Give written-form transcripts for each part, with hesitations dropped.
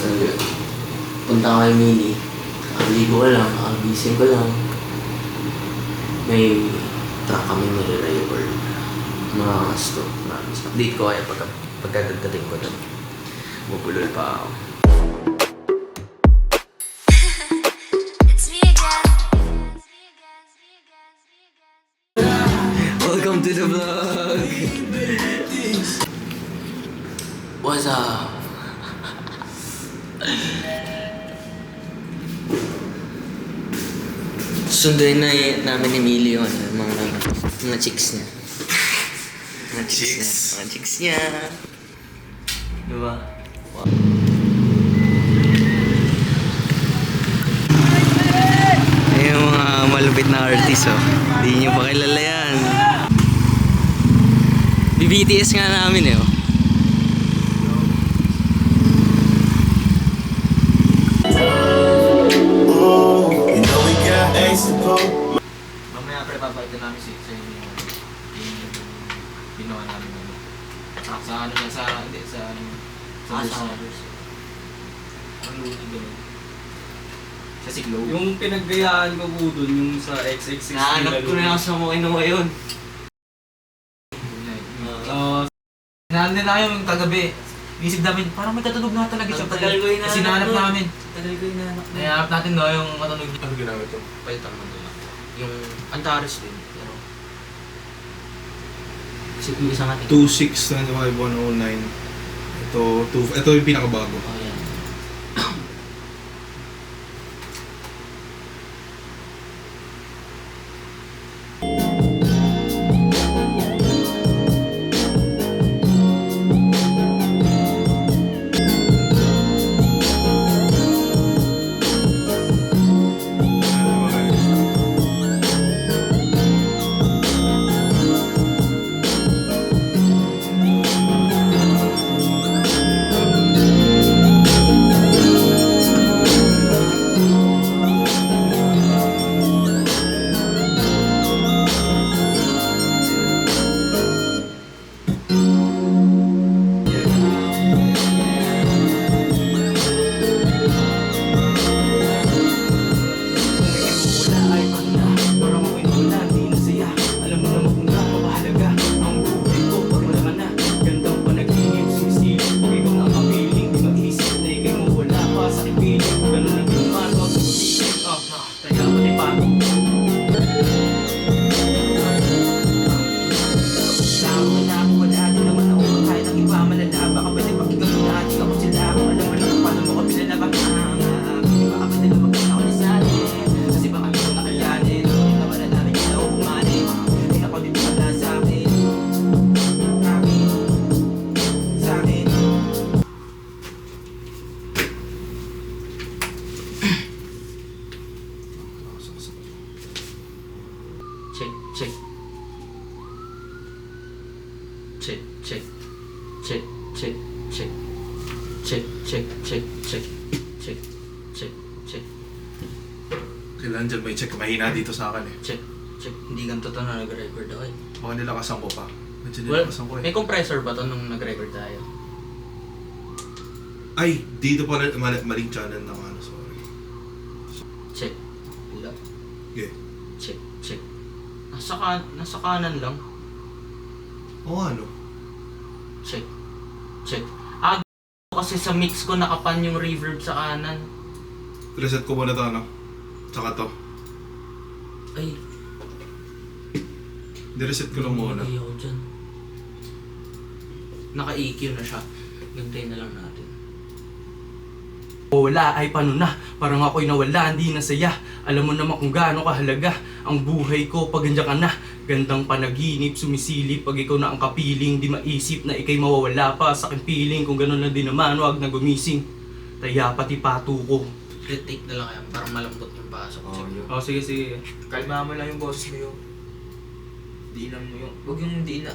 So yun, punta kay Mini. Nakaligo ko lang, nakagising ko lang. May truck kami niliray or mga stop. Update ko kaya pagkadadating ko doon. Bubulol pa ako. Welcome to the vlog! What's up? Sunduin na namin ni Millie yun, mga chicks niya. Mga chicks niya. Diba? Wow. Ay, yung mga malupit na artist, oh. Hindi nyo pa kilala yan. BTS nga namin, eh, oh. Mamaya pre, papaitin namin sa inyo yung ginawa namin sa ano na sa ang luto doon sa Siglo. Yung pinaggayaan ko po dun, yung sa XXX. Nahanap ko na sa mga inuwa yun. Nandun na yung kagabi. Isip namin, parang may katunog na talaga siya. Tagal ko Kasi hinahanap namin. Tagal ko hinahanap na. Nahanap natin no, yung katunog niya. Ano ginamit ko? Palitan mo doon lang. Yung Antares din. Pero... yung isang ating... 2695109. Ito yung pinakabago. Oh, yan. Check. Kailangan dyan may check. Mahina dito sa akin eh. Check. Hindi ganito to na nag-record ako eh. Baka nilakasan ko pa. Medyo Well, nilakasan ko eh. may compressor ba to nung nag-record tayo? Ay! Dito pala maling channel na ano. Sorry. Check. Wala. Okay. Check. Nasa kanan lang. Oo ano? Check. Kasi sa mix ko nakapan yung reverb sa kanan. Reset ko muna to ano. Tsaka to. Ay. Di-reset ko lang muna. Ay, ako dyan. Naka-EQ na siya. Gantayin na lang natin. Wala ay paano na, parang ako'y nawala, hindi nasaya. Alam mo naman kung gaano kahalaga ang buhay ko pag ganyan ka na. Gandang panaginip, sumisilip pag ikaw na ang kapiling. Di maisip na ikay mawawala pa sa aking piling. Kung gano'n lang din naman, wag na gumising. Taya pati pato ko. Retake na lang yan, parang malambot yung pasok. Check. Oh, sige. Kalma mo lang yung boss mo yung diinan mo yung, huwag yung diin na,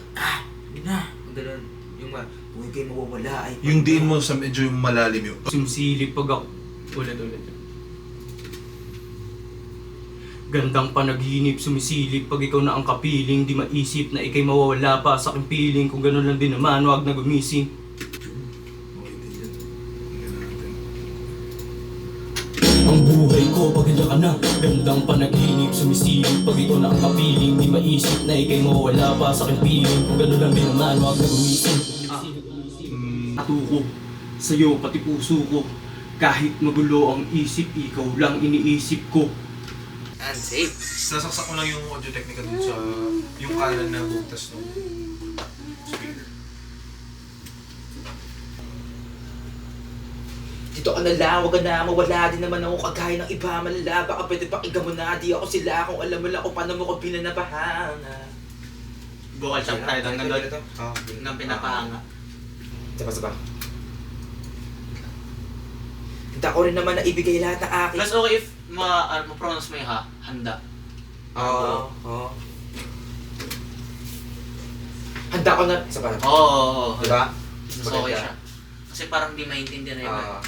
hindi na, ganun. Yung huwag kayo mawawala ay Yung diin mo sa medyo yung malalim yun. Sumisilip pag ako. Ulit. Gandang panaginip, sumisilip pag ikaw na ang kapiling. Di maisip na ikay mawawala pa sa aking piling. Kung gano'n lang din naman, wag na gumising. Okay din yan. Tingnan natin. Ang buhay ko pag nandiyan ka na, gandang panaginip sumisilip pag ikaw na ang kapiling. Di maisip na ikay mawawala pa sa aking piling. Kung gano'n lang din naman, huwag na gumising. Atuko, sa'yo pati puso ko. Kahit magulo ang isip, ikaw lang iniisip ko. And safe. Nasaksak ko lang yung audio technica dun sa yung kanan na butas ng speaker. Dito ka na lang, wag ka na, mawala din naman ako kagaya ng iba, malala. Baka pwede pakinggan mo na, di ako sila. Kung alam mo lang kung paano mo ko pinanapahanga. Vocal shop tayo ng gandun. Nang pinapahanga. Saba. Handa ko rin naman na ibigay lahat ng akin. Plus okay if ma-pronounce mo yung ha, handa. Oo. Handa ko na, isa pa. Oo. Diba? Mas okay siya. Kasi parang di maintindihan na yun.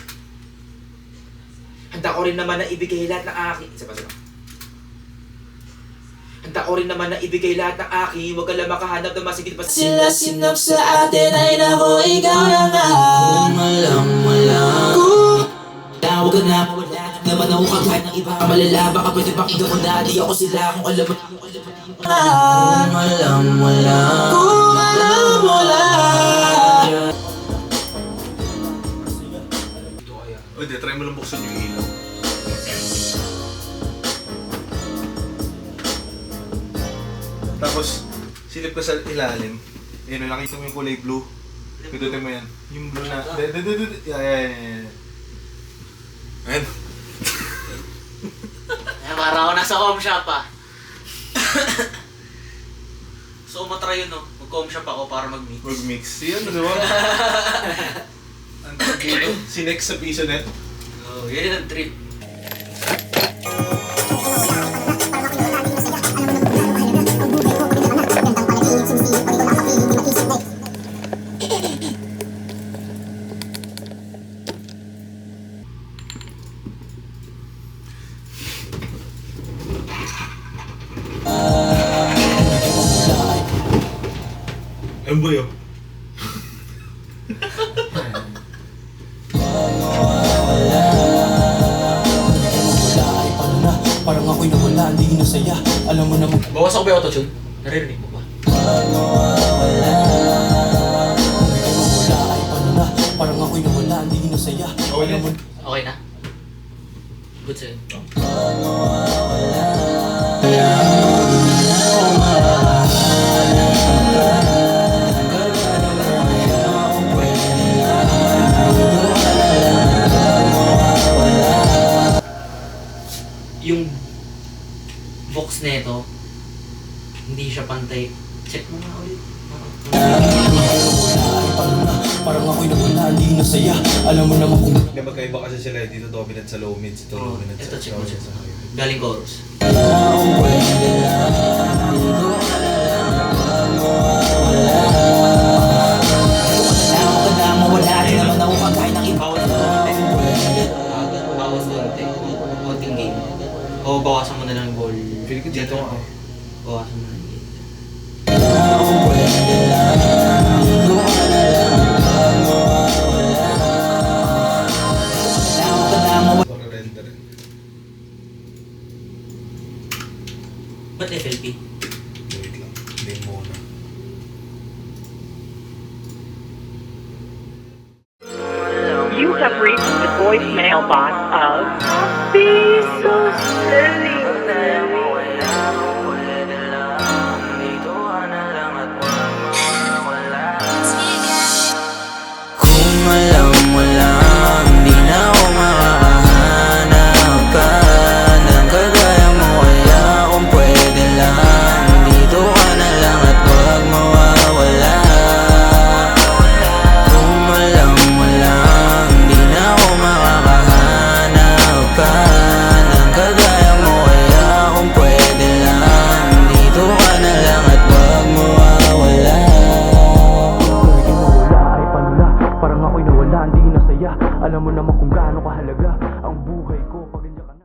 Handa ko rin naman na ibigay lahat ng akin. Isa pa. Handa ko rin naman na ibigay lahat ng akin. Huwag ka lang makahanap na masigit pa. Sila sinap sa atin ay nako ikaw na nga. Kung alam mo lang, Huwag ka na, mawala naman ako kagaya ng iba. Malala, baka pwede pakinggan mo na, di ako sila. Kung alam mo kung alam mo lang, kung alam mo lang. O di, try mo lang buksan yung ilaw. Tapos, silip ka sa ilalim. Ayun, nakita mo yung kulay blue. Pindutin mo yan. Yung blue na... Yan. Ayan. Parang ako nasa home shop ah. So matry yun no, mag-home shop ako para mag-mix. Mag-mix. Yan, di ba? Ang tawag dito, sinex sa piso net. Oh, yun ang trip. Ano ba yun? Parang ako'y nawala, hindi na saya. Alam mo naman. Bawas ako ba yung auto-tune? Naririnig mo ba? Parang ako'y nawala, hindi na saya. Okay na. Okay na? Good sa'yo. Yung box nito, hindi siya pantay. Check mo nga ulit. Parang ako'y nawala, hindi na saya. Alam mo naman kung Kaya magkaiba kasi sila dito dominant sa low mids, ito Oh, dominant ito sa check mo, check mo. high. Galing chorus. mawala rin naman ako kagaya ng iba. Bawas konti. Konting gain. O bawasan mo na lang yung ball. Feel ko dito nga. Bawasan mo na yung gain. Para render. Ba't FLP? Wait lang. Hindi muna. You have reached the voicemail box of Be So Silly.